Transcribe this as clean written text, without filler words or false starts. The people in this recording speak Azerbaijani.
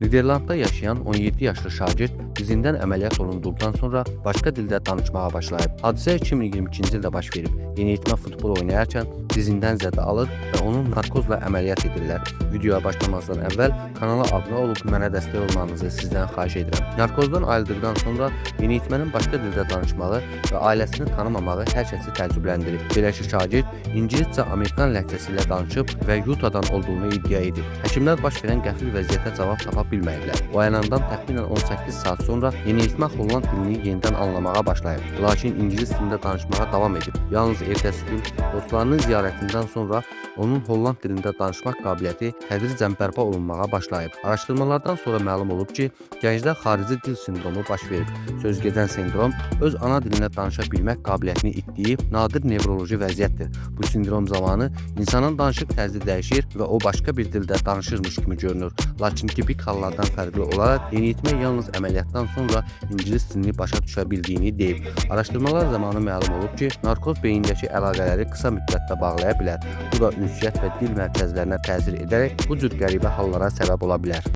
Niderlandda yaşayan 17 yaşlı şagird dizindən əməliyyat olunduqdan sonra başqa dildə danışmağa başlayıb. Hadisə 2022-ci ildə baş verib. Yeniyetmə futbol oynayarkən dizindən zədə alır və onun narkozla əməliyyat edirlər. Videoya başlamazdan əvvəl kanala abunə olub mənə dəstək olmanızı sizdən xahiş edirəm. Narkozdan ayıldıqdan sonra yeniyetmənin başqa dildə danışmağı və ailəsini tanımamağı hər kəsi təəccübləndirib. Belə ki, şagird ingiliscə Amerikan ləhcəsi ilə danışıb və Utah'dan olduğunu iddia edib. Həkimlər baş verən qəfil vəziyyətə cavab tapa bilməyiblər. Oyanandan təxminən 18 saat sonra yeniyetmə Holland dilini yenidən anlamağa başlayıb. Lakin ingilis dilində danışmağa davam edib. Yalnız ertəsi gün dostlarının ziyarətindən sonra onun Holland dilində danışmaq qabiliyyəti tədricən bərpa olunmağa başlayıb. Araşdırmalardan sonra məlum olub ki, gəncdə xarici dil sindromu baş verib. Sözgedən sindrom öz ana dilində danışa bilmək qabiliyyətini itdiyi nadir nevroloji vəziyyətdir. Bu sindrom zamanı insanın danışıq tərzi dəyişir və o başqa bir dildə danışırmış kimi görünür. Lakin tipik hallardan fərqli olaraq yeniyetmə yalnız əməliyyatdan sonra ingilis dilini başa düşə bildiyini deyib. Araşdırmalar zamanı məlum olub ki, narkoz beyindəki əlaqələri qısa müddətdə bağlaya bilər. Bu da ünsiyyət və dil mərkəzlərinə təsir edərək bu cür qəribə hallara səbəb ola bilər.